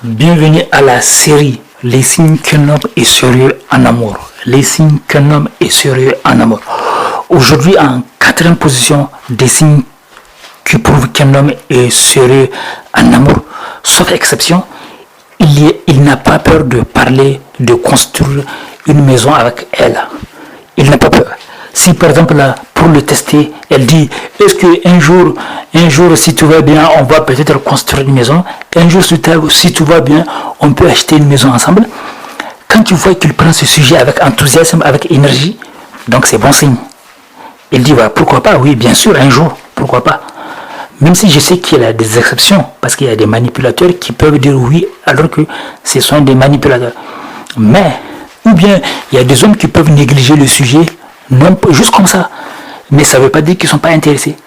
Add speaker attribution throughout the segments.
Speaker 1: Bienvenue à la série Les signes qu'un homme est sérieux en amour. Les signes qu'un homme est sérieux en amour. Aujourd'hui, en quatrième position, des signes qui prouvent qu'un homme est sérieux en amour. Sauf exception, il n'a pas peur de parler, de construire une maison avec elle. Il n'a pas peur. Si par exemple, là, pour le tester, elle dit, est-ce qu'un jour, si tout va bien, on va peut-être construire une maison. Un jour, si tout va bien, on peut acheter une maison ensemble. Quand tu vois qu'il prend ce sujet avec enthousiasme, avec énergie, donc c'est bon signe. Il dit, bah, pourquoi pas, oui, bien sûr, un jour, pourquoi pas. Même si je sais qu'il y a des exceptions, parce qu'il y a des manipulateurs qui peuvent dire oui, alors que ce sont des manipulateurs. Mais, ou bien, il y a des hommes qui peuvent négliger le sujet, non, juste comme ça. Mais ça ne veut pas dire qu'ils ne sont pas intéressés.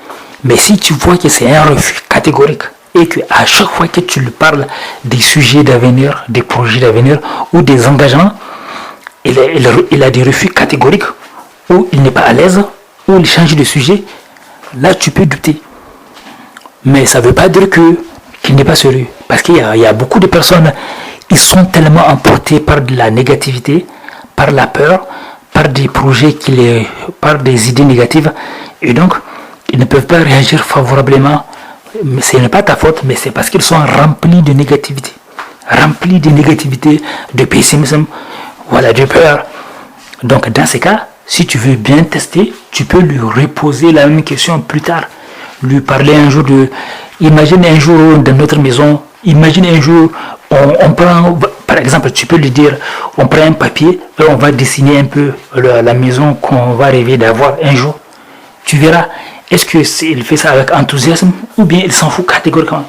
Speaker 1: Mais si tu vois que c'est un refus catégorique, et qu'à chaque fois que tu lui parles des sujets d'avenir, des projets d'avenir, ou des engagements, il a des refus catégoriques, ou il n'est pas à l'aise, ou il change de sujet, là tu peux douter. Mais ça ne veut pas dire qu'il n'est pas sérieux. Parce qu'il y a beaucoup de personnes, ils sont tellement emportés par de la négativité, par la peur, par des projets, par des idées négatives. Et donc, ils ne peuvent pas réagir favorablement. Mais ce n'est pas ta faute, mais c'est parce qu'ils sont remplis de négativité. Remplis de négativité, de pessimisme, voilà, de peur. Donc, dans ces cas, si tu veux bien tester, tu peux lui reposer la même question plus tard. Lui parler un jour imagine un jour dans notre maison, imagine un jour, on prend, par exemple, tu peux lui dire, on prend un papier et on va dessiner un peu la maison qu'on va rêver d'avoir un jour. Tu verras, est-ce qu'il fait ça avec enthousiasme ou bien il s'en fout catégoriquement.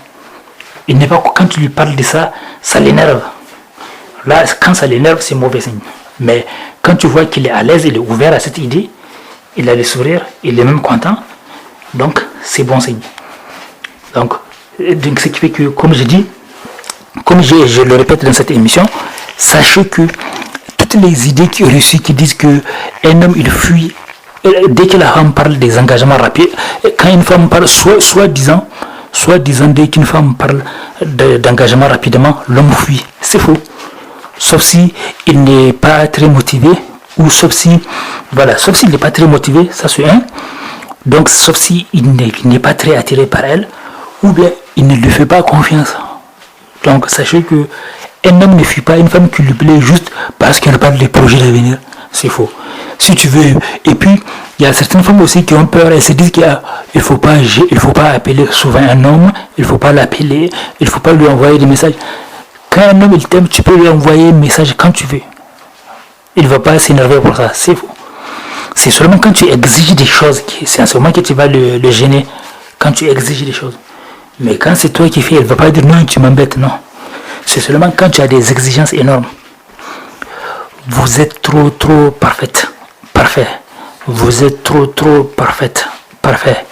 Speaker 1: Il n'est pas, quand tu lui parles de ça, ça l'énerve. Là, quand ça l'énerve, c'est mauvais signe. Mais quand tu vois qu'il est à l'aise, il est ouvert à cette idée, il a le sourire, il est même content, donc c'est bon signe. Donc ce qui fait que, comme je dis, comme je le répète dans cette émission, sachez que toutes les idées reçues qui disent qu'un homme il fuit, dès que la femme parle des engagements rapides, quand une femme parle, soi-disant, dès qu'une femme parle d'engagement rapidement, l'homme fuit. C'est faux. Sauf si il n'est pas très motivé, ou sauf s'il n'est pas très motivé, ça c'est un. Donc, sauf si il n'est pas très attiré par elle, ou bien il ne lui fait pas confiance. Donc, sachez que un homme ne fuit pas une femme qui lui plaît juste parce qu'elle parle des projets d'avenir. C'est faux. Si tu veux, et puis, il y a certaines femmes aussi qui ont peur, elles se disent qu'il ne faut pas appeler souvent un homme, il ne faut pas l'appeler, il ne faut pas lui envoyer des messages. Quand un homme il t'aime, tu peux lui envoyer un message quand tu veux. Il ne va pas s'énerver pour ça, c'est faux. C'est seulement quand tu exiges des choses, c'est en ce moment que tu vas le gêner, quand tu exiges des choses. Mais quand c'est toi qui fais, elle ne va pas dire non, tu m'embêtes, non. C'est seulement quand tu as des exigences énormes. Vous êtes trop parfaite, parfait. Vous êtes trop parfaite, parfait.